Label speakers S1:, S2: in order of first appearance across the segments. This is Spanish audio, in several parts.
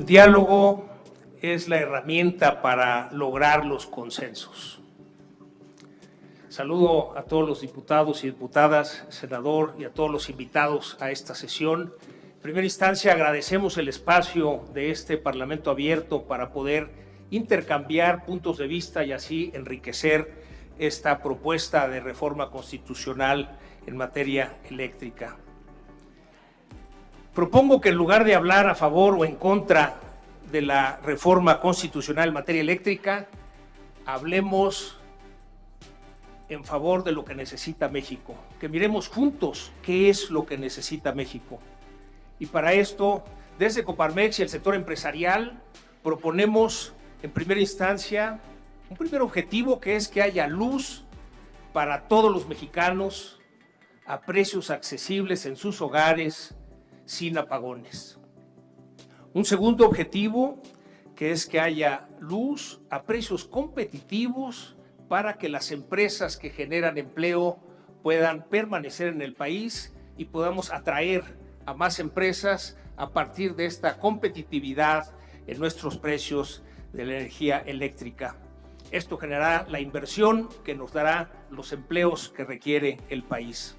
S1: El diálogo es la herramienta para lograr los consensos. Saludo a todos los diputados y diputadas, senador, y a todos los invitados a esta sesión. En primera instancia, agradecemos el espacio de este Parlamento abierto para poder intercambiar puntos de vista y así enriquecer esta propuesta de reforma constitucional en materia eléctrica. Propongo que en lugar de hablar a favor o en contra de la reforma constitucional en materia eléctrica, hablemos en favor de lo que necesita México, que miremos juntos qué es lo que necesita México. Y para esto, desde Coparmex y el sector empresarial, proponemos en primera instancia un primer objetivo, que es que haya luz para todos los mexicanos a precios accesibles en sus hogares, sin apagones. Un segundo objetivo, que es que haya luz a precios competitivos para que las empresas que generan empleo puedan permanecer en el país y podamos atraer a más empresas a partir de esta competitividad en nuestros precios de la energía eléctrica. Esto generará la inversión que nos dará los empleos que requiere el país.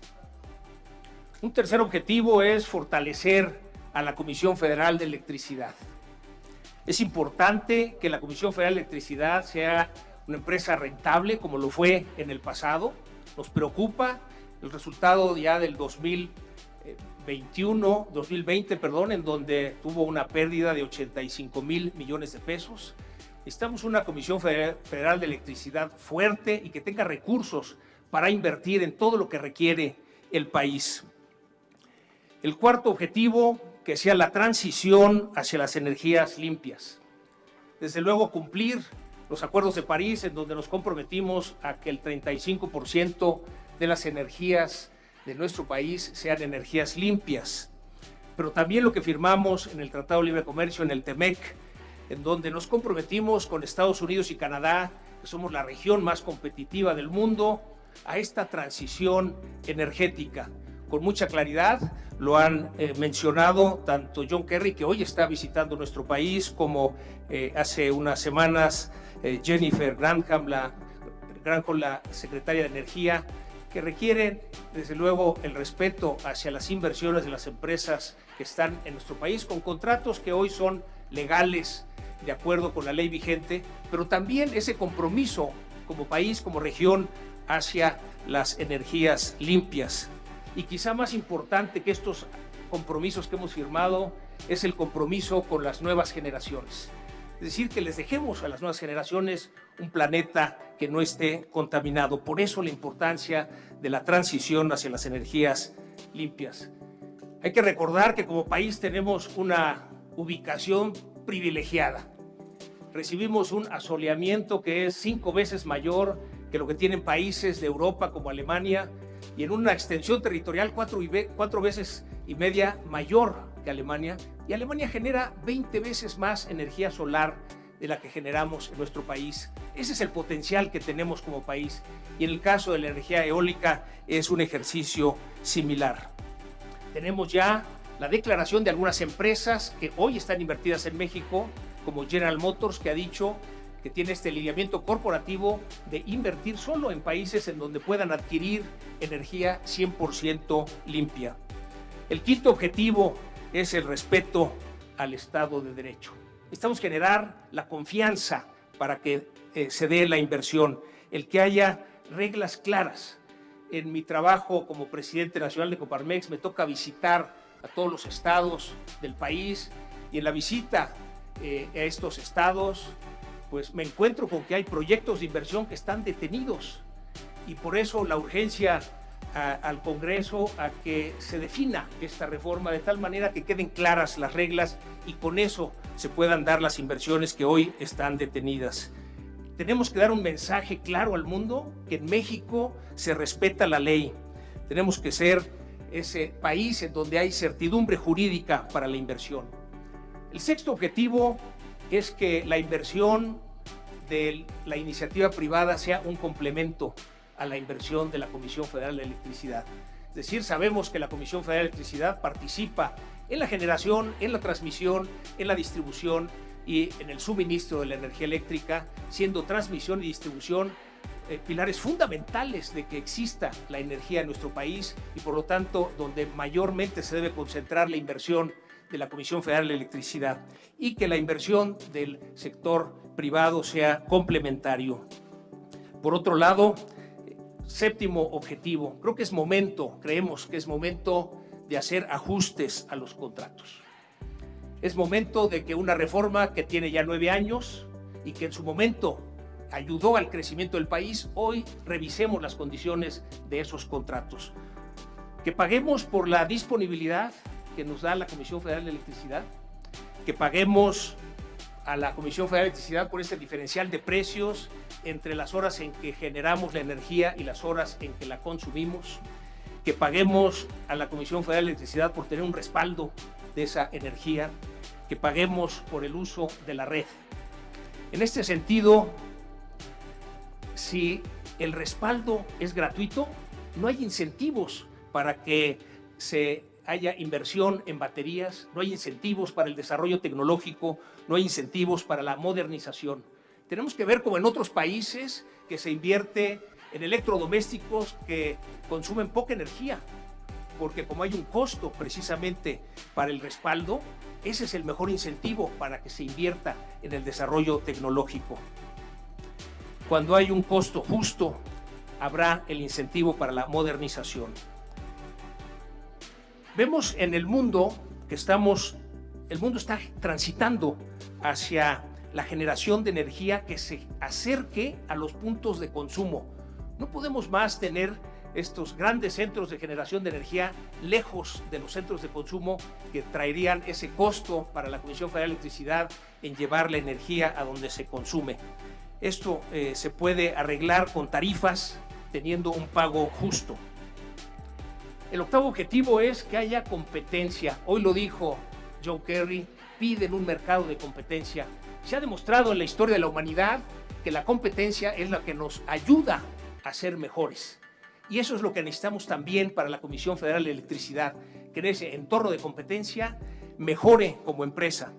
S1: Un tercer objetivo es fortalecer a la Comisión Federal de Electricidad. Es importante que la Comisión Federal de Electricidad sea una empresa rentable como lo fue en el pasado. Nos preocupa el resultado ya del 2020, en donde tuvo una pérdida de 85,000 millones de pesos. Necesitamos una Comisión Federal de Electricidad fuerte y que tenga recursos para invertir en todo lo que requiere el país. El cuarto objetivo, que sea la transición hacia las energías limpias. Desde luego, cumplir los acuerdos de París, en donde nos comprometimos a que el 35% de las energías de nuestro país sean energías limpias. Pero también lo que firmamos en el Tratado de Libre Comercio, en el TEMEC, en donde nos comprometimos con Estados Unidos y Canadá, que somos la región más competitiva del mundo, a esta transición energética. Con mucha claridad lo han mencionado tanto John Kerry, que hoy está visitando nuestro país, como hace unas semanas Jennifer Granholm, la secretaria de Energía, que requieren desde luego el respeto hacia las inversiones de las empresas que están en nuestro país, con contratos que hoy son legales de acuerdo con la ley vigente, pero también ese compromiso como país, como región, hacia las energías limpias. Y quizá más importante que estos compromisos que hemos firmado es el compromiso con las nuevas generaciones. Es decir, que les dejemos a las nuevas generaciones un planeta que no esté contaminado. Por eso la importancia de la transición hacia las energías limpias. Hay que recordar que como país tenemos una ubicación privilegiada. Recibimos un asoleamiento que es 5 veces mayor que lo que tienen países de Europa como Alemania, y en una extensión territorial 4 veces y media mayor que Alemania, y Alemania genera 20 veces más energía solar de la que generamos en nuestro país. Ese es el potencial que tenemos como país, y en el caso de la energía eólica es un ejercicio similar. Tenemos ya la declaración de algunas empresas que hoy están invertidas en México, como General Motors, que ha dicho que tiene este lineamiento corporativo de invertir solo en países en donde puedan adquirir energía 100% limpia. El quinto objetivo es el respeto al Estado de Derecho. Necesitamos generar la confianza para que se dé la inversión, el que haya reglas claras. En mi trabajo como presidente nacional de Coparmex me toca visitar a todos los estados del país, y en la visita a estos estados pues me encuentro con que hay proyectos de inversión que están detenidos, y por eso la urgencia al Congreso a que se defina esta reforma de tal manera que queden claras las reglas y con eso se puedan dar las inversiones que hoy están detenidas. Tenemos que dar un mensaje claro al mundo que en México se respeta la ley. Tenemos que ser ese país en donde hay certidumbre jurídica para la inversión. El sexto objetivo es que la inversión de la iniciativa privada sea un complemento a la inversión de la Comisión Federal de Electricidad. Es decir, sabemos que la Comisión Federal de Electricidad participa en la generación, en la transmisión, en la distribución y en el suministro de la energía eléctrica, siendo transmisión y distribución pilares fundamentales de que exista la energía en nuestro país y por lo tanto donde mayormente se debe concentrar la inversión de la Comisión Federal de Electricidad y que la inversión del sector privado sea complementario. Por otro lado, séptimo objetivo, creemos que es momento de hacer ajustes a los contratos. Es momento de que una reforma que tiene ya 9 años y que en su momento ayudó al crecimiento del país, hoy revisemos las condiciones de esos contratos. Que paguemos por la disponibilidad que nos da la Comisión Federal de Electricidad, que paguemos a la Comisión Federal de Electricidad por este diferencial de precios entre las horas en que generamos la energía y las horas en que la consumimos, que paguemos a la Comisión Federal de Electricidad por tener un respaldo de esa energía, que paguemos por el uso de la red. En este sentido, si el respaldo es gratuito, no hay incentivos para que se haya inversión en baterías, no hay incentivos para el desarrollo tecnológico, no hay incentivos para la modernización. Tenemos que ver como en otros países que se invierte en electrodomésticos que consumen poca energía, porque como hay un costo precisamente para el respaldo, ese es el mejor incentivo para que se invierta en el desarrollo tecnológico. Cuando hay un costo justo, habrá el incentivo para la modernización. Vemos en el mundo que el mundo está transitando hacia la generación de energía que se acerque a los puntos de consumo. No podemos más tener estos grandes centros de generación de energía lejos de los centros de consumo que traerían ese costo para la Comisión Federal de Electricidad en llevar la energía a donde se consume. Esto se puede arreglar con tarifas teniendo un pago justo. El octavo objetivo es que haya competencia. Hoy lo dijo John Kerry, piden un mercado de competencia. Se ha demostrado en la historia de la humanidad que la competencia es la que nos ayuda a ser mejores. Y eso es lo que necesitamos también para la Comisión Federal de Electricidad, que en ese entorno de competencia mejore como empresa.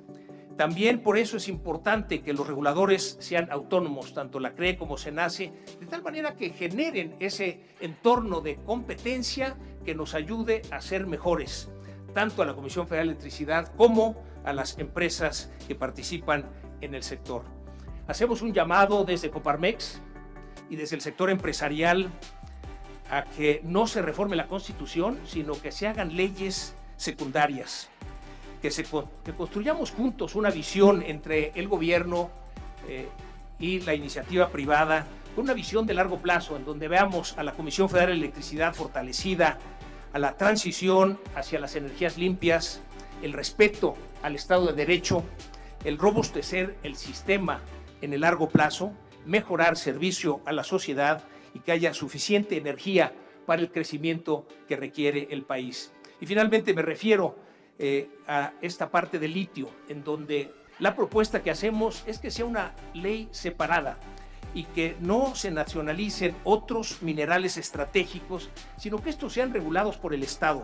S1: También por eso es importante que los reguladores sean autónomos, tanto la CRE como SENACE, de tal manera que generen ese entorno de competencia que nos ayude a ser mejores, tanto a la Comisión Federal de Electricidad como a las empresas que participan en el sector. Hacemos un llamado desde Coparmex y desde el sector empresarial a que no se reforme la Constitución, sino que se hagan leyes secundarias. Que construyamos juntos una visión entre el gobierno y la iniciativa privada, con una visión de largo plazo, en donde veamos a la Comisión Federal de Electricidad fortalecida, a la transición hacia las energías limpias, el respeto al Estado de Derecho, el robustecer el sistema en el largo plazo, mejorar servicio a la sociedad y que haya suficiente energía para el crecimiento que requiere el país. Y finalmente me refiero a esta parte del litio, en donde la propuesta que hacemos es que sea una ley separada y que no se nacionalicen otros minerales estratégicos, sino que estos sean regulados por el Estado.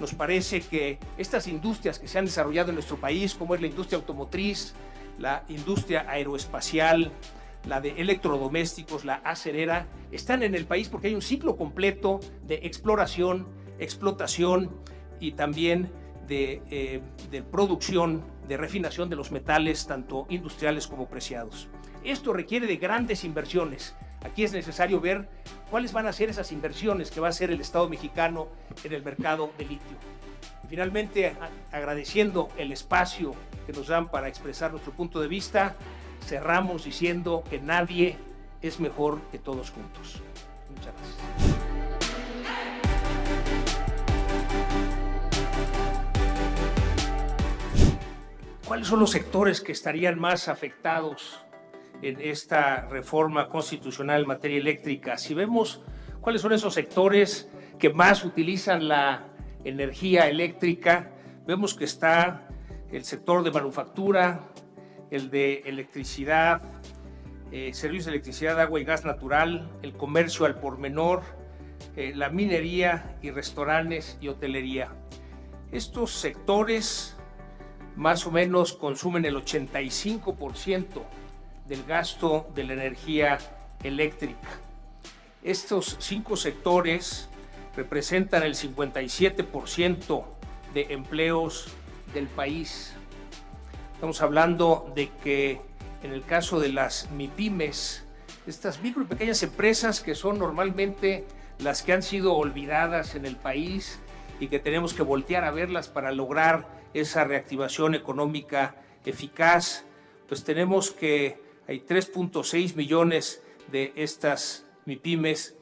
S1: Nos parece que estas industrias que se han desarrollado en nuestro país, como es la industria automotriz, la industria aeroespacial, la de electrodomésticos, la acerera, están en el país porque hay un ciclo completo de exploración, explotación y también de producción, de refinación de los metales, tanto industriales como preciados. Esto requiere de grandes inversiones. Aquí es necesario ver cuáles van a ser esas inversiones que va a hacer el Estado mexicano en el mercado de litio. Y finalmente, agradeciendo el espacio que nos dan para expresar nuestro punto de vista, cerramos diciendo que nadie es mejor que todos juntos. Muchas gracias. ¿Cuáles son los sectores que estarían más afectados en esta reforma constitucional en materia eléctrica? Si vemos cuáles son esos sectores que más utilizan la energía eléctrica, vemos que está el sector de manufactura, el de electricidad, servicios de electricidad, agua y gas natural, el comercio al por menor, la minería y restaurantes y hotelería. Estos sectores más o menos consumen el 85% del gasto de la energía eléctrica. Estos 5 sectores representan el 57% de empleos del país. Estamos hablando de que en el caso de las MIPYMES, estas micro y pequeñas empresas que son normalmente las que han sido olvidadas en el país y que tenemos que voltear a verlas para lograr esa reactivación económica eficaz, pues tenemos que hay 3.6 millones de estas MIPYMES,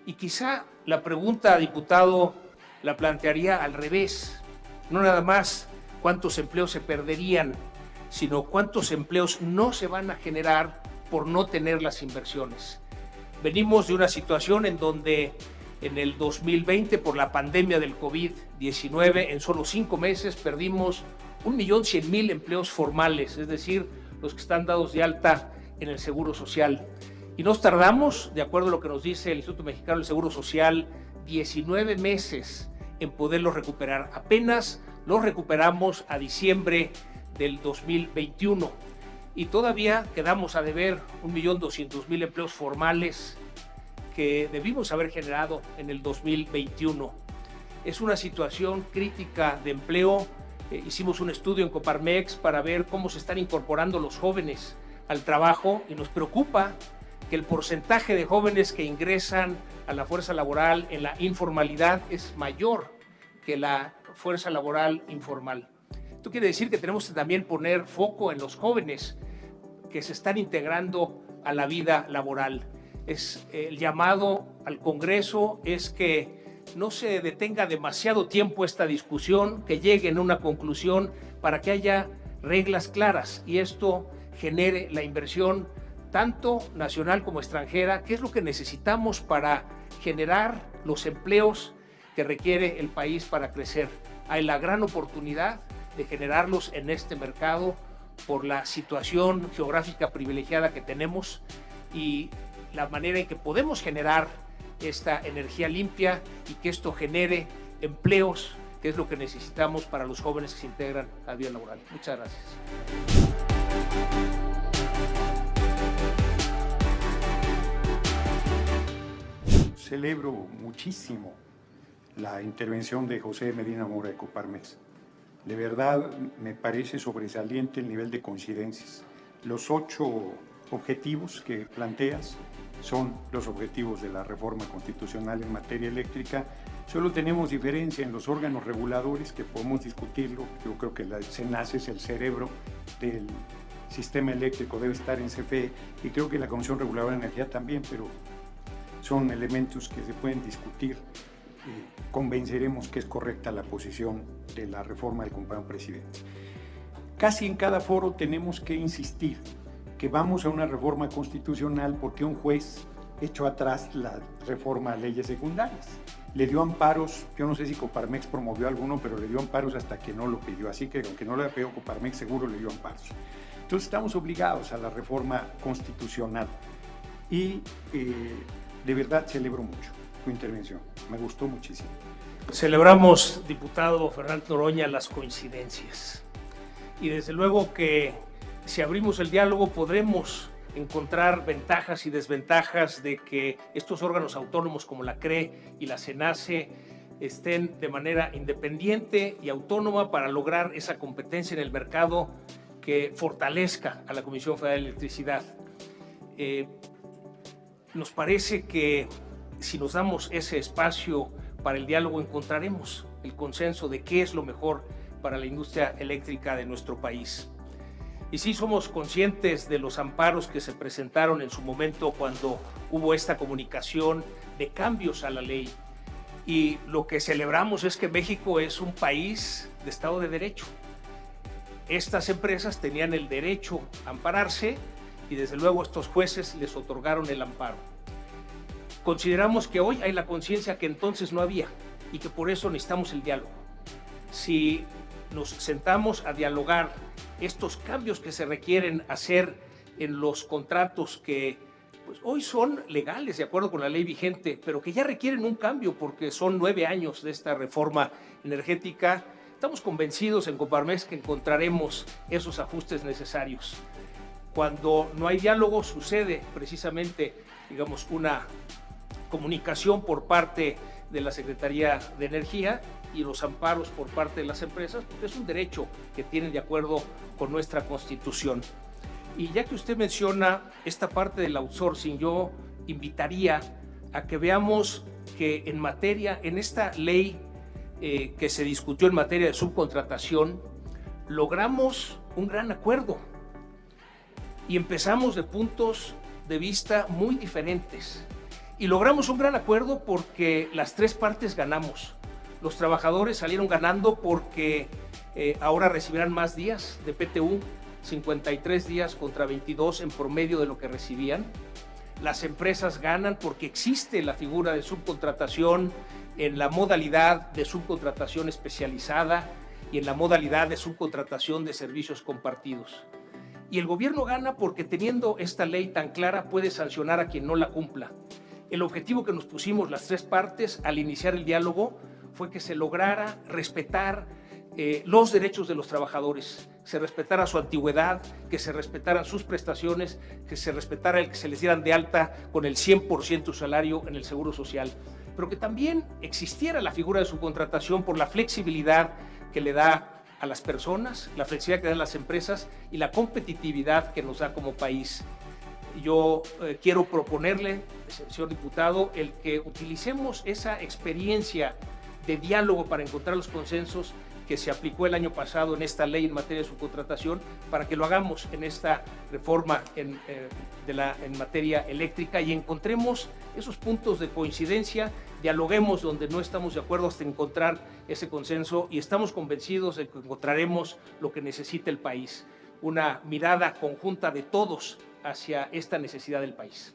S1: y quizá la pregunta, diputado, la plantearía al revés. No nada más cuántos empleos se perderían, sino cuántos empleos no se van a generar por no tener las inversiones. Venimos de una situación en donde en el 2020, por la pandemia del COVID-19, en solo 5 meses perdimos 1.100.000 empleos formales, es decir, los que están dados de alta en el Seguro Social. Y nos tardamos, de acuerdo a lo que nos dice el Instituto Mexicano del Seguro Social, 19 meses en poderlos recuperar. Apenas los recuperamos a diciembre del 2021 y todavía quedamos a deber 1.200.000 empleos formales que debimos haber generado en el 2021. Es una situación crítica de empleo. Hicimos un estudio en Coparmex para ver cómo se están incorporando los jóvenes al trabajo y nos preocupa que el porcentaje de jóvenes que ingresan a la fuerza laboral en la informalidad es mayor que la fuerza laboral informal. Esto quiere decir que tenemos que también poner foco en los jóvenes que se están integrando a la vida laboral. El llamado al Congreso es que no se detenga demasiado tiempo esta discusión, que llegue a una conclusión para que haya reglas claras y esto genere la inversión tanto nacional como extranjera, que es lo que necesitamos para generar los empleos que requiere el país para crecer. Hay la gran oportunidad de generarlos en este mercado por la situación geográfica privilegiada que tenemos y la manera en que podemos generar esta energía limpia y que esto genere empleos, que es lo que necesitamos para los jóvenes que se integran a la vida laboral. Muchas gracias.
S2: Celebro muchísimo la intervención de José Medina Mora de Coparmex. De verdad me parece sobresaliente el nivel de coincidencias. Los 8 objetivos que planteas son los objetivos de la reforma constitucional en materia eléctrica. Solo tenemos diferencia en los órganos reguladores, que podemos discutirlo. Yo creo que la CENACE es el cerebro del sistema eléctrico, debe estar en CFE, y creo que la Comisión Reguladora de Energía también, pero son elementos que se pueden discutir. Convenceremos que es correcta la posición de la reforma del compañero presidente. Casi en cada foro tenemos que insistir que vamos a una reforma constitucional porque un juez echó atrás la reforma a leyes secundarias. Le dio amparos, yo no sé si Coparmex promovió alguno, pero le dio amparos hasta que no lo pidió, así que aunque no le pidió Coparmex, seguro le dio amparos. Entonces estamos obligados a la reforma constitucional y de verdad celebro mucho tu intervención, me gustó muchísimo.
S1: Celebramos, diputado Fernando Noroña, las coincidencias y desde luego que si abrimos el diálogo podremos encontrar ventajas y desventajas de que estos órganos autónomos como la CRE y la CENACE estén de manera independiente y autónoma para lograr esa competencia en el mercado que fortalezca a la Comisión Federal de Electricidad. Nos parece que si nos damos ese espacio para el diálogo encontraremos el consenso de qué es lo mejor para la industria eléctrica de nuestro país. Y sí somos conscientes de los amparos que se presentaron en su momento cuando hubo esta comunicación de cambios a la ley. Y lo que celebramos es que México es un país de Estado de Derecho. Estas empresas tenían el derecho a ampararse y desde luego estos jueces les otorgaron el amparo. Consideramos que hoy hay la conciencia que entonces no había y que por eso necesitamos el diálogo. Si nos sentamos a dialogar estos cambios que se requieren hacer en los contratos que pues, hoy son legales de acuerdo con la ley vigente, pero que ya requieren un cambio porque son 9 años de esta reforma energética, Estamos convencidos en Coparmex que encontraremos esos ajustes necesarios. Cuando no hay diálogo sucede precisamente, digamos, una comunicación por parte de la Secretaría de Energía y los amparos por parte de las empresas, porque es un derecho que tienen de acuerdo con nuestra Constitución. Y ya que usted menciona esta parte del outsourcing, yo invitaría a que veamos que en esta ley que se discutió en materia de subcontratación, logramos un gran acuerdo y empezamos de puntos de vista muy diferentes. Y logramos un gran acuerdo porque las tres partes ganamos. Los trabajadores salieron ganando porque ahora recibirán más días de PTU, 53 días contra 22 en promedio de lo que recibían. Las empresas ganan porque existe la figura de subcontratación en la modalidad de subcontratación especializada y en la modalidad de subcontratación de servicios compartidos. Y el gobierno gana porque teniendo esta ley tan clara puede sancionar a quien no la cumpla. El objetivo que nos pusimos las tres partes al iniciar el diálogo fue que se lograra respetar los derechos de los trabajadores, se respetara su antigüedad, que se respetaran sus prestaciones, que se respetara el que se les dieran de alta con el 100% su salario en el Seguro Social, pero que también existiera la figura de subcontratación por la flexibilidad que le da a las personas, la flexibilidad que dan las empresas y la competitividad que nos da como país. Yo quiero proponerle, señor diputado, el que utilicemos esa experiencia de diálogo para encontrar los consensos que se aplicó el año pasado en esta ley en materia de subcontratación, para que lo hagamos en esta reforma en materia eléctrica y encontremos esos puntos de coincidencia, dialoguemos donde no estamos de acuerdo hasta encontrar ese consenso y estamos convencidos de que encontraremos lo que necesita el país, una mirada conjunta de todos hacia esta necesidad del país.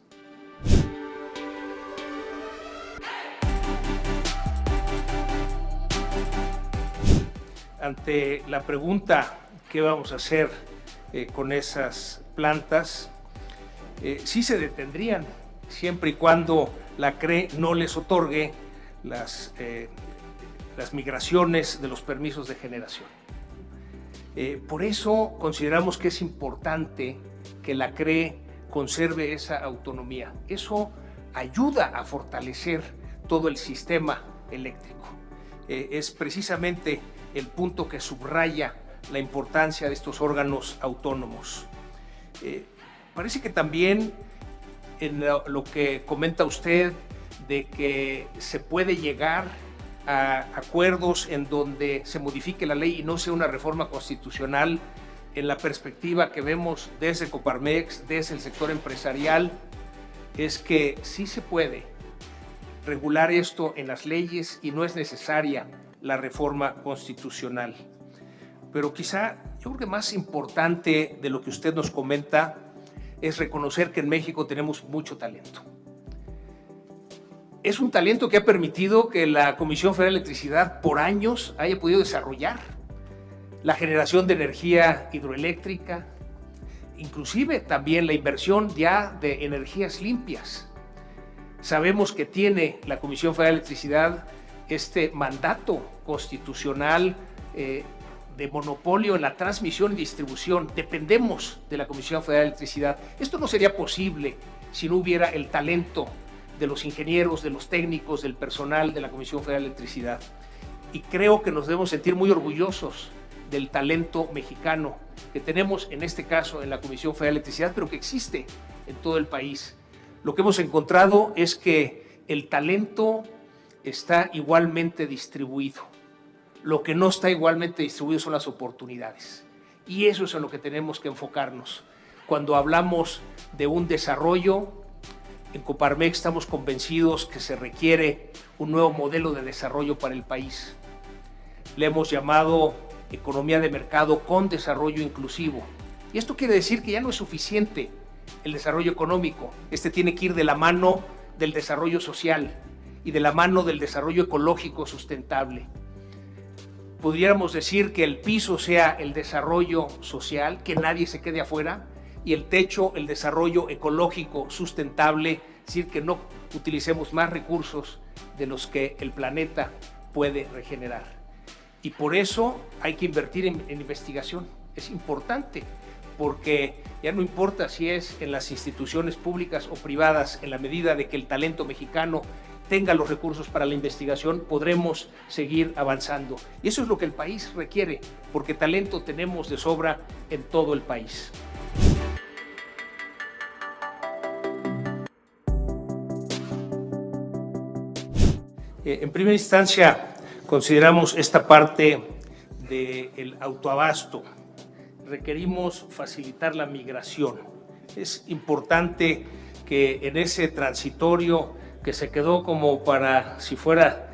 S1: Ante la pregunta qué vamos a hacer con esas plantas, sí se detendrían siempre y cuando la CRE no les otorgue las migraciones de los permisos de generación. Por eso consideramos que es importante que la CRE conserve esa autonomía. Eso ayuda a fortalecer todo el sistema eléctrico. Es precisamente el punto que subraya la importancia de estos órganos autónomos. Parece que también en lo que comenta usted de que se puede llegar a acuerdos en donde se modifique la ley y no sea una reforma constitucional, en la perspectiva que vemos desde Coparmex, desde el sector empresarial, es que sí se puede regular esto en las leyes y no es necesaria la reforma constitucional. Pero quizá, yo creo que más importante de lo que usted nos comenta es reconocer que en México tenemos mucho talento. Es un talento que ha permitido que la Comisión Federal de Electricidad por años haya podido desarrollar la generación de energía hidroeléctrica, inclusive también la inversión ya de energías limpias. Sabemos que tiene la Comisión Federal de Electricidad este mandato constitucional de monopolio en la transmisión y distribución. Dependemos de la Comisión Federal de Electricidad. Esto no sería posible si no hubiera el talento de los ingenieros, de los técnicos, del personal de la Comisión Federal de Electricidad. Y creo que nos debemos sentir muy orgullosos del talento mexicano que tenemos en este caso en la Comisión Federal de Electricidad, pero que existe en todo el país. Lo que hemos encontrado es que el talento está igualmente distribuido. Lo que no está igualmente distribuido son las oportunidades. Y eso es en lo que tenemos que enfocarnos. Cuando hablamos de un desarrollo, en Coparmex estamos convencidos que se requiere un nuevo modelo de desarrollo para el país. Le hemos llamado economía de mercado con desarrollo inclusivo. Y esto quiere decir que ya no es suficiente el desarrollo económico. Este tiene que ir de la mano del desarrollo social y de la mano del desarrollo ecológico sustentable. Pudiéramos decir que el piso sea el desarrollo social, que nadie se quede afuera, y el techo, el desarrollo ecológico sustentable, es decir, que no utilicemos más recursos de los que el planeta puede regenerar. Y por eso hay que invertir en investigación. Es importante, porque ya no importa si es en las instituciones públicas o privadas, en la medida de que el talento mexicano tenga los recursos para la investigación, podremos seguir avanzando. Y eso es lo que el país requiere, porque talento tenemos de sobra en todo el país. En primera instancia, consideramos esta parte del autoabasto. Requerimos facilitar la migración. Es importante que en ese transitorio que se quedó como para, si fuera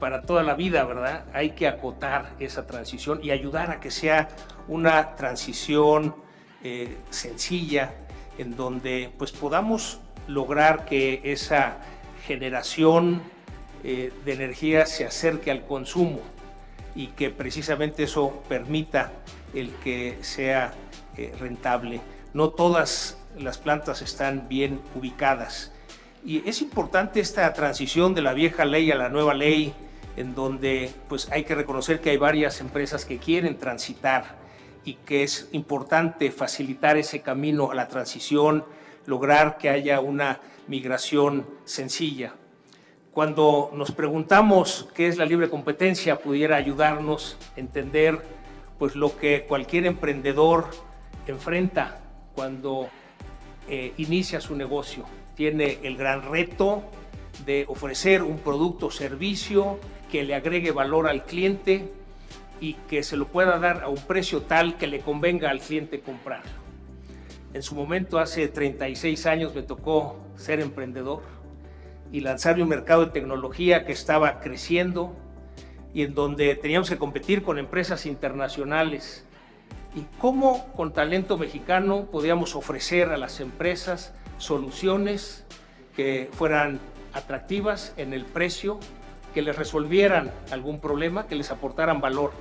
S1: para toda la vida, ¿verdad? Hay que acotar esa transición y ayudar a que sea una transición sencilla, en donde pues podamos lograr que esa generación de energía se acerque al consumo y que precisamente eso permita el que sea rentable. No todas las plantas están bien ubicadas y es importante esta transición de la vieja ley a la nueva ley, en donde pues hay que reconocer que hay varias empresas que quieren transitar y que es importante facilitar ese camino a la transición, lograr que haya una migración sencilla. Cuando nos preguntamos qué es la libre competencia, pudiera ayudarnos a entender pues lo que cualquier emprendedor enfrenta cuando inicia su negocio. Tiene el gran reto de ofrecer un producto o servicio que le agregue valor al cliente y que se lo pueda dar a un precio tal que le convenga al cliente comprar. En su momento, hace 36 años, me tocó ser emprendedor y lanzar un mercado de tecnología que estaba creciendo y en donde teníamos que competir con empresas internacionales. Y cómo con talento mexicano podíamos ofrecer a las empresas soluciones que fueran atractivas en el precio, que les resolvieran algún problema, que les aportaran valor.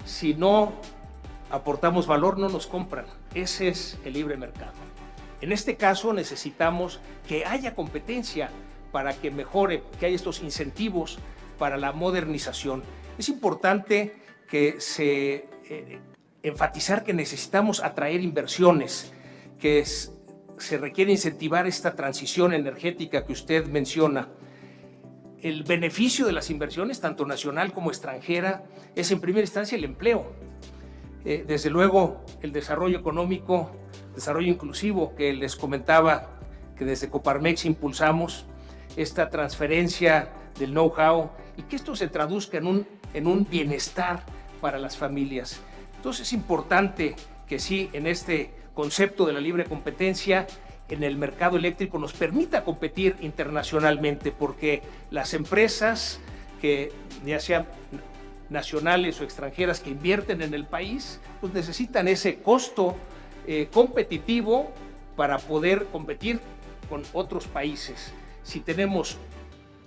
S1: Si no aportamos valor, no nos compran. Ese es el libre mercado. En este caso necesitamos que haya competencia para que mejore, que haya estos incentivos para la modernización. Es importante que enfatizar que necesitamos atraer inversiones, que se requiere incentivar esta transición energética que usted menciona. El beneficio de las inversiones, tanto nacional como extranjera, es en primera instancia el empleo. Desde luego, el desarrollo económico, desarrollo inclusivo, que les comentaba que desde Coparmex impulsamos, esta transferencia del know-how y que esto se traduzca en un bienestar para las familias. Entonces es importante que sí, en este concepto de la libre competencia, en el mercado eléctrico nos permita competir internacionalmente, porque las empresas que ya sean nacionales o extranjeras que invierten en el país, pues necesitan ese costo competitivo para poder competir con otros países. Si tenemos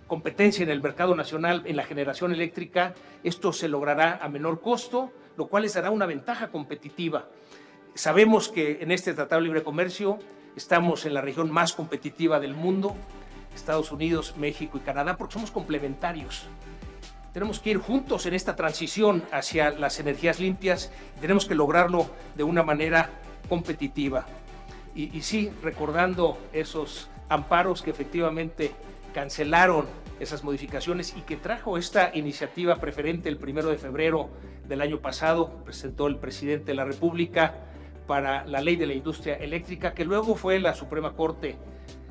S1: competencia en el mercado nacional en la generación eléctrica, esto se logrará a menor costo, lo cual les dará una ventaja competitiva. Sabemos que en este Tratado de Libre Comercio estamos en la región más competitiva del mundo, Estados Unidos, México y Canadá, porque somos complementarios. Tenemos que ir juntos en esta transición hacia las energías limpias y tenemos que lograrlo de una manera competitiva. Y sí, recordando esos amparos que efectivamente cancelaron esas modificaciones y que trajo esta iniciativa preferente el 1 de febrero del año pasado, presentó el presidente de la República para la ley de la industria eléctrica, que luego fue la Suprema Corte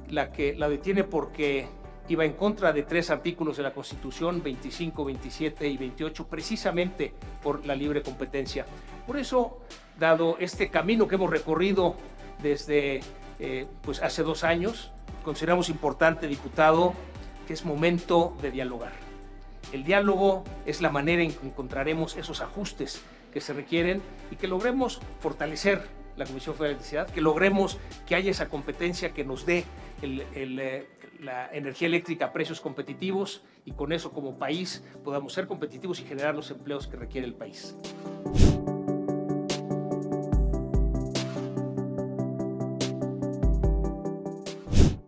S1: la que la detiene porque iba en contra de 3 artículos de la Constitución, 25, 27 y 28, precisamente por la libre competencia. Por eso, dado este camino que hemos recorrido desde pues hace 2 años, consideramos importante, diputado, que es momento de dialogar. El diálogo es la manera en que encontraremos esos ajustes que se requieren y que logremos fortalecer la Comisión Federal de Electricidad, que logremos que haya esa competencia que nos dé la energía eléctrica a precios competitivos y con eso como país podamos ser competitivos y generar los empleos que requiere el país.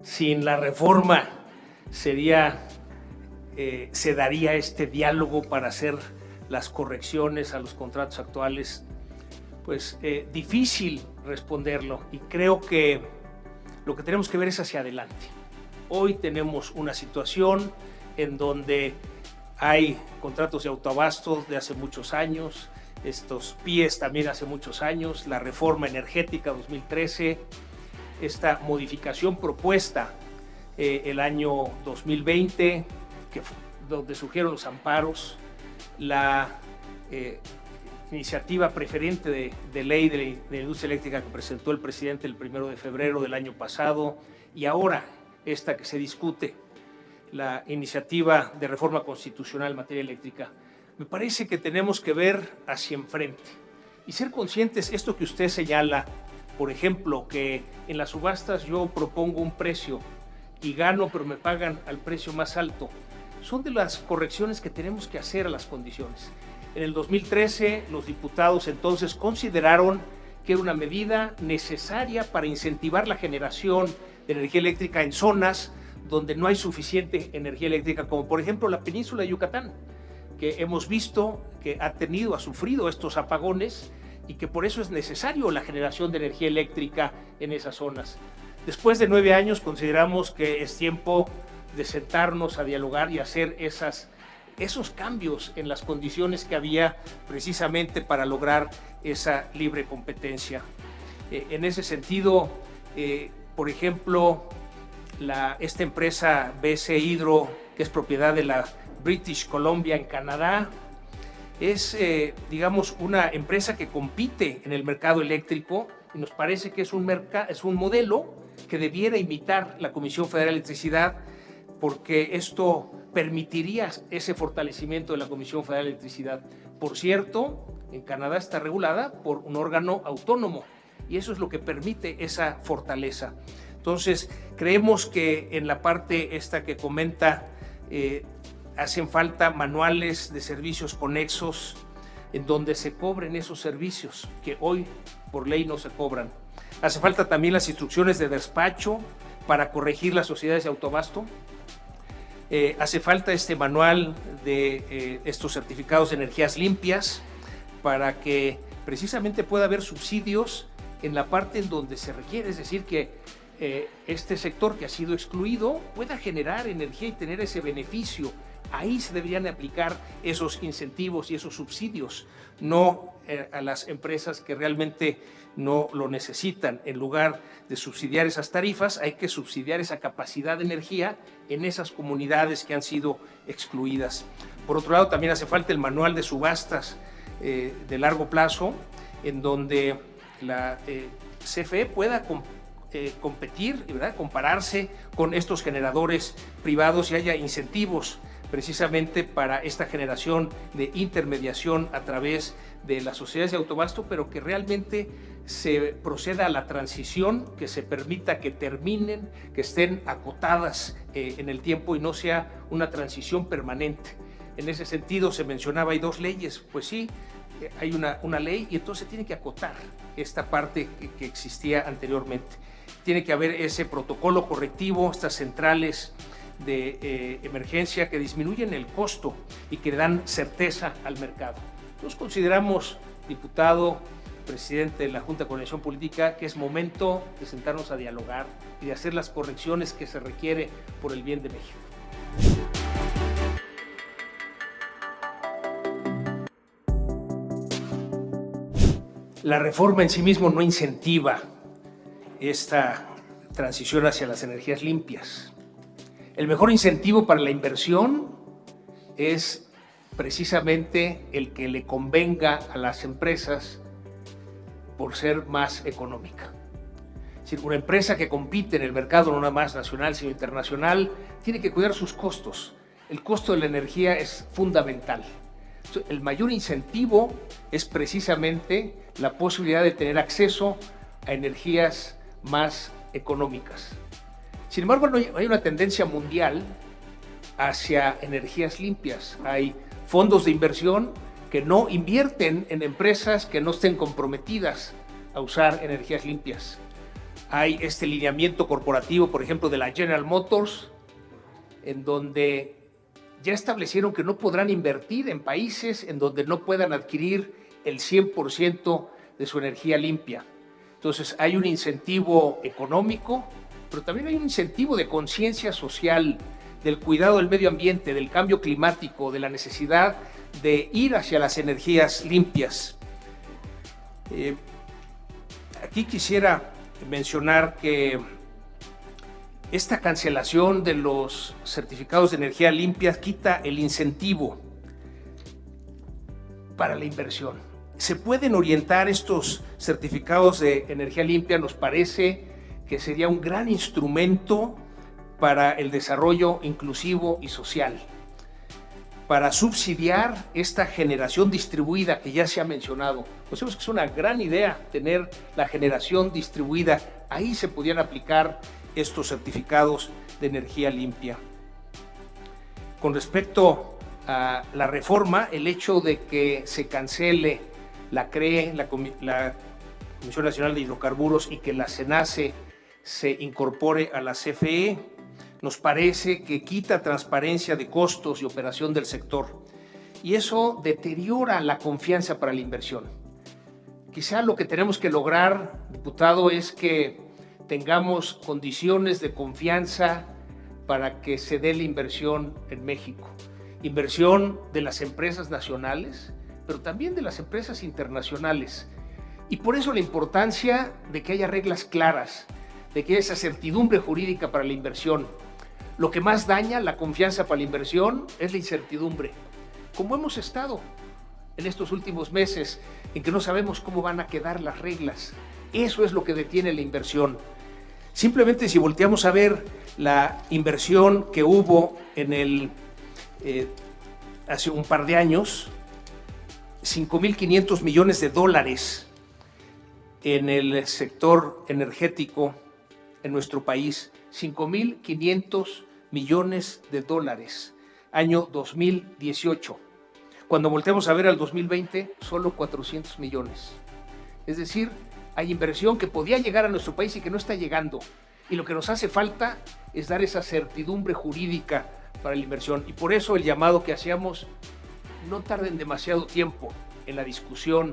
S1: Sin la reforma se daría este diálogo para hacer las correcciones a los contratos actuales, pues difícil responderlo, y creo que lo que tenemos que ver es hacia adelante. Hoy tenemos una situación en donde hay contratos de autoabasto de hace muchos años, estos PIEs también hace muchos años, la reforma energética 2013, esta modificación propuesta el año 2020, donde surgieron los amparos, la iniciativa preferente de ley de la industria eléctrica que presentó el presidente el 1 de febrero del año pasado, y ahora esta que se discute, la iniciativa de reforma constitucional en materia eléctrica. Me parece que tenemos que ver hacia enfrente y ser conscientes, esto que usted señala, por ejemplo, que en las subastas yo propongo un precio y gano, pero me pagan al precio más alto. Son de las correcciones que tenemos que hacer a las condiciones. En el 2013, los diputados entonces consideraron que era una medida necesaria para incentivar la generación de energía eléctrica en zonas donde no hay suficiente energía eléctrica, como por ejemplo la península de Yucatán, que hemos visto que ha sufrido estos apagones y que por eso es necesario la generación de energía eléctrica en esas zonas. Después de 9 años consideramos que es tiempo de sentarnos a dialogar y hacer esos cambios en las condiciones que había precisamente para lograr esa libre competencia. En ese sentido, por ejemplo, esta empresa BC Hydro, que es propiedad de la British Columbia en Canadá, es, digamos, una empresa que compite en el mercado eléctrico, y nos parece que es un modelo que debiera imitar la Comisión Federal de Electricidad, porque esto permitiría ese fortalecimiento de la Comisión Federal de Electricidad. Por cierto, en Canadá está regulada por un órgano autónomo, y eso es lo que permite esa fortaleza. Entonces, creemos que en la parte esta que comenta, hacen falta manuales de servicios conexos en donde se cobren esos servicios que hoy por ley no se cobran. Hace falta también las instrucciones de despacho para corregir las sociedades de autoabasto. Hace falta este manual de estos certificados de energías limpias para que precisamente pueda haber subsidios en la parte en donde se requiere, es decir, que este sector que ha sido excluido pueda generar energía y tener ese beneficio. Ahí se deberían aplicar esos incentivos y esos subsidios, no a las empresas que realmente no lo necesitan. En lugar de subsidiar esas tarifas, hay que subsidiar esa capacidad de energía en esas comunidades que han sido excluidas. Por otro lado, también hace falta el manual de subastas de largo plazo, en donde la CFE pueda competir, ¿verdad?, compararse con estos generadores privados y haya incentivos precisamente para esta generación de intermediación a través de las sociedades de autoabasto, pero que realmente se proceda a la transición, que se permita que terminen, que estén acotadas en el tiempo y no sea una transición permanente. En ese sentido se mencionaba, hay 2 leyes, pues sí, hay una ley y entonces tiene que acotar esta parte que existía anteriormente. Tiene que haber ese protocolo correctivo, estas centrales de emergencia que disminuyen el costo y que dan certeza al mercado. Nos consideramos, diputado, presidente de la Junta de Coordinación Política, que es momento de sentarnos a dialogar y de hacer las correcciones que se requiere por el bien de México. La reforma en sí mismo no incentiva esta transición hacia las energías limpias. El mejor incentivo para la inversión es precisamente el que le convenga a las empresas por ser más económica. Es decir, una empresa que compite en el mercado no nada más nacional sino internacional tiene que cuidar sus costos. El costo de la energía es fundamental. El mayor incentivo es precisamente la posibilidad de tener acceso a energías más económicas. Sin embargo, hay una tendencia mundial hacia energías limpias. Hay fondos de inversión que no invierten en empresas que no estén comprometidas a usar energías limpias. Hay este lineamiento corporativo, por ejemplo, de la General Motors, en donde ya establecieron que no podrán invertir en países en donde no puedan adquirir el 100% de su energía limpia. Entonces hay un incentivo económico, pero también hay un incentivo de conciencia social, del cuidado del medio ambiente, del cambio climático, de la necesidad de ir hacia las energías limpias. Aquí quisiera mencionar que esta cancelación de los certificados de energía limpia quita el incentivo para la inversión. Se pueden orientar estos certificados de energía limpia, nos parece que sería un gran instrumento para el desarrollo inclusivo y social, para subsidiar esta generación distribuida que ya se ha mencionado. Pensamos que es una gran idea tener la generación distribuida. Ahí se podían aplicar estos certificados de energía limpia. Con respecto a la reforma, el hecho de que se cancele la CRE, la Comisión Nacional de Hidrocarburos, y que la CENACE se incorpore a la CFE, nos parece que quita transparencia de costos y operación del sector, y eso deteriora la confianza para la inversión. Quizá lo que tenemos que lograr, diputado, es que tengamos condiciones de confianza para que se dé la inversión en México. Inversión de las empresas nacionales, pero también de las empresas internacionales. Y por eso la importancia de que haya reglas claras, de que haya esa certidumbre jurídica para la inversión. Lo que más daña la confianza para la inversión es la incertidumbre, como hemos estado en estos últimos meses, en que no sabemos cómo van a quedar las reglas. Eso es lo que detiene la inversión. Simplemente si volteamos a ver la inversión que hubo en hace un par de años, 5.500 millones de dólares en el sector energético en nuestro país, 5.500 millones de dólares, año 2018. Cuando volteamos a ver al 2020, solo 400 millones. Es decir, hay inversión que podía llegar a nuestro país y que no está llegando. Y lo que nos hace falta es dar esa certidumbre jurídica para la inversión. Y por eso el llamado que hacíamos, no tarden demasiado tiempo en la discusión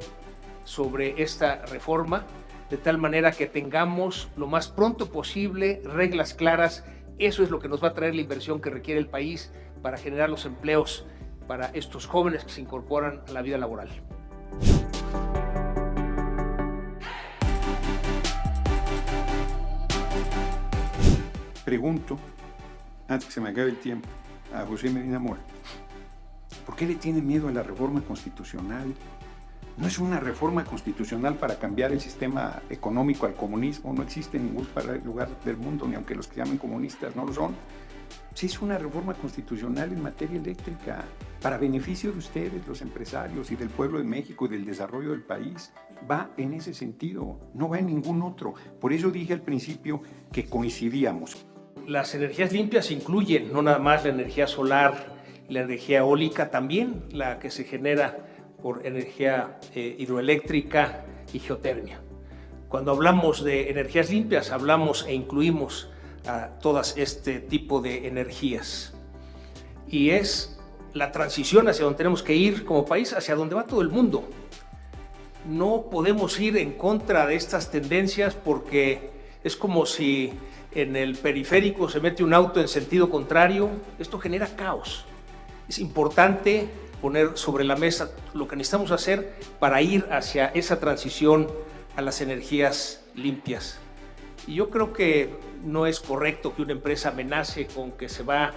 S1: sobre esta reforma, de tal manera que tengamos lo más pronto posible reglas claras. Eso es lo que nos va a traer la inversión que requiere el país para generar los empleos para estos jóvenes que se incorporan a la vida laboral.
S2: Pregunto, antes que se me acabe el tiempo, a José Medina Mora, ¿por qué le tiene miedo a la reforma constitucional? No es una reforma constitucional para cambiar el sistema económico al comunismo, no existe en ningún lugar del mundo, ni aunque los que llamen comunistas no lo son. Sí, es una reforma constitucional en materia eléctrica, para beneficio de ustedes, los empresarios, y del pueblo de México y del desarrollo del país. Va en ese sentido, no va en ningún otro. Por eso dije al principio que coincidíamos.
S1: Las energías limpias incluyen no nada más la energía solar, la energía eólica, también la que se genera por energía hidroeléctrica y geotermia. Cuando hablamos de energías limpias, hablamos e incluimos a todas este tipo de energías. Y es la transición hacia donde tenemos que ir como país, hacia donde va todo el mundo. No podemos ir en contra de estas tendencias porque es como si en el periférico se mete un auto en sentido contrario. Esto genera caos. Es importante poner sobre la mesa lo que necesitamos hacer para ir hacia esa transición a las energías limpias. Y yo creo que no es correcto que una empresa amenace con que se va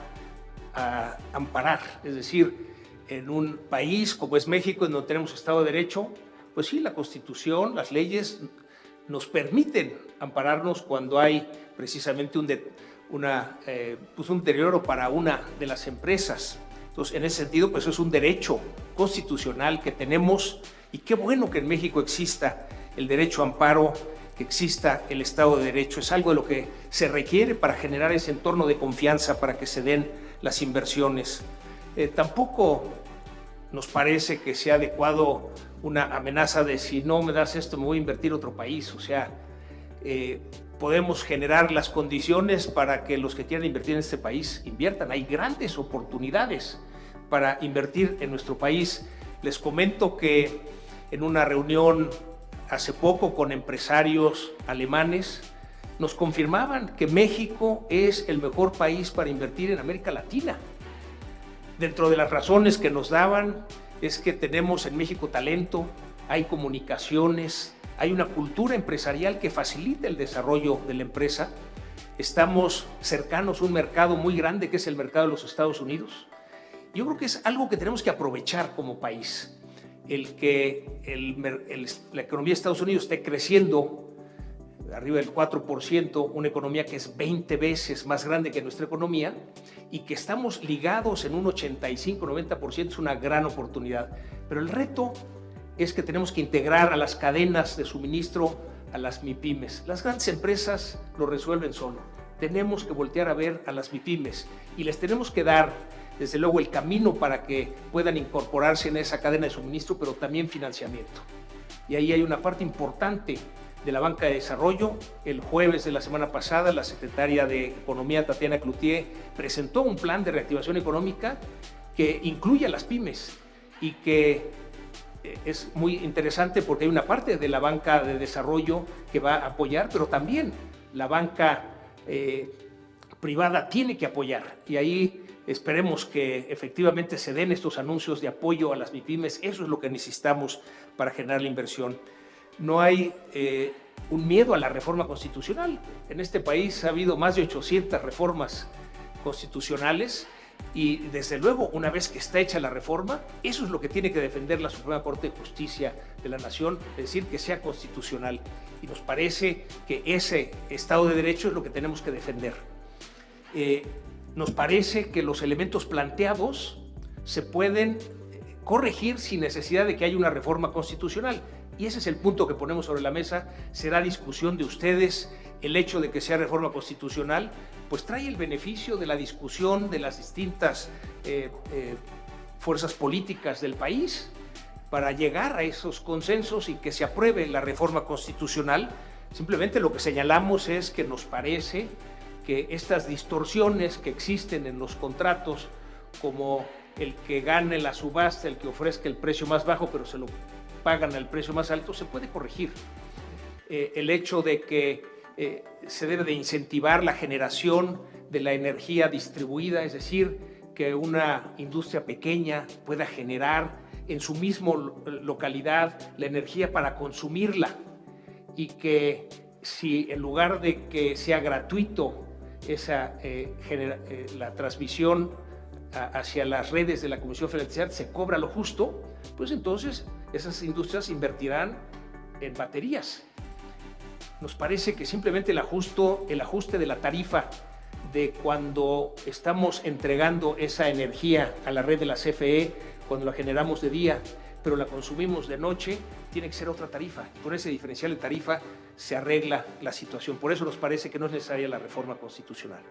S1: a amparar. Es decir, en un país como es México, en donde tenemos Estado de Derecho, pues sí, la Constitución, las leyes nos permiten ampararnos cuando hay precisamente un deterioro para una de las empresas. Entonces, en ese sentido, pues es un derecho constitucional que tenemos, y qué bueno que en México exista el derecho a amparo, que exista el Estado de Derecho. Es algo de lo que se requiere para generar ese entorno de confianza para que se den las inversiones. Tampoco nos parece que sea adecuado una amenaza de si no me das esto me voy a invertir a otro país. O sea, podemos generar las condiciones para que los que quieran invertir en este país inviertan. Hay grandes oportunidades para invertir en nuestro país. Les comento que en una reunión hace poco con empresarios alemanes, nos confirmaban que México es el mejor país para invertir en América Latina. Dentro de las razones que nos daban es que tenemos en México talento, hay comunicaciones, hay una cultura empresarial que facilita el desarrollo de la empresa. Estamos cercanos a un mercado muy grande que es el mercado de los Estados Unidos. Yo creo que es algo que tenemos que aprovechar como país. El que la economía de Estados Unidos esté creciendo arriba del 4%, una economía que es 20 veces más grande que nuestra economía y que estamos ligados en un 85-90% es una gran oportunidad. Pero el reto es que tenemos que integrar a las cadenas de suministro a las MIPYMES. Las grandes empresas lo resuelven solo. Tenemos que voltear a ver a las MIPYMES y les tenemos que dar desde luego el camino para que puedan incorporarse en esa cadena de suministro, pero también financiamiento. Y ahí hay una parte importante de la banca de desarrollo. El jueves de la semana pasada, la secretaria de Economía, Tatiana Cloutier, presentó un plan de reactivación económica que incluye a las pymes y que es muy interesante porque hay una parte de la banca de desarrollo que va a apoyar, pero también la banca privada tiene que apoyar. Y ahí esperemos que efectivamente se den estos anuncios de apoyo a las MIPYMES. Eso es lo que necesitamos para generar la inversión. No hay un miedo a la reforma constitucional. En este país ha habido más de 800 reformas constitucionales y desde luego una vez que está hecha la reforma, eso es lo que tiene que defender la Suprema Corte de Justicia de la Nación, es decir, que sea constitucional. Y nos parece que ese Estado de Derecho es lo que tenemos que defender. Nos parece que los elementos planteados se pueden corregir sin necesidad de que haya una reforma constitucional. Y ese es el punto que ponemos sobre la mesa. Será discusión de ustedes. El hecho de que sea reforma constitucional, pues trae el beneficio de la discusión de las distintas fuerzas políticas del país para llegar a esos consensos y que se apruebe la reforma constitucional. Simplemente lo que señalamos es que nos parece que estas distorsiones que existen en los contratos, como el que gane la subasta, el que ofrezca el precio más bajo, pero se lo pagan al precio más alto, se puede corregir. El hecho de que se debe de incentivar la generación de la energía distribuida, es decir, que una industria pequeña pueda generar en su misma localidad la energía para consumirla y que si en lugar de que sea gratuito la transmisión hacia las redes de la Comisión Federal de Electricidad se cobra lo justo, pues entonces esas industrias invertirán en baterías. Nos parece que simplemente el ajuste de la tarifa de cuando estamos entregando esa energía a la red de la CFE, cuando la generamos de día, pero la consumimos de noche, tiene que ser otra tarifa. Por ese diferencial de tarifa se arregla la situación. Por eso nos parece que no es necesaria la reforma constitucional.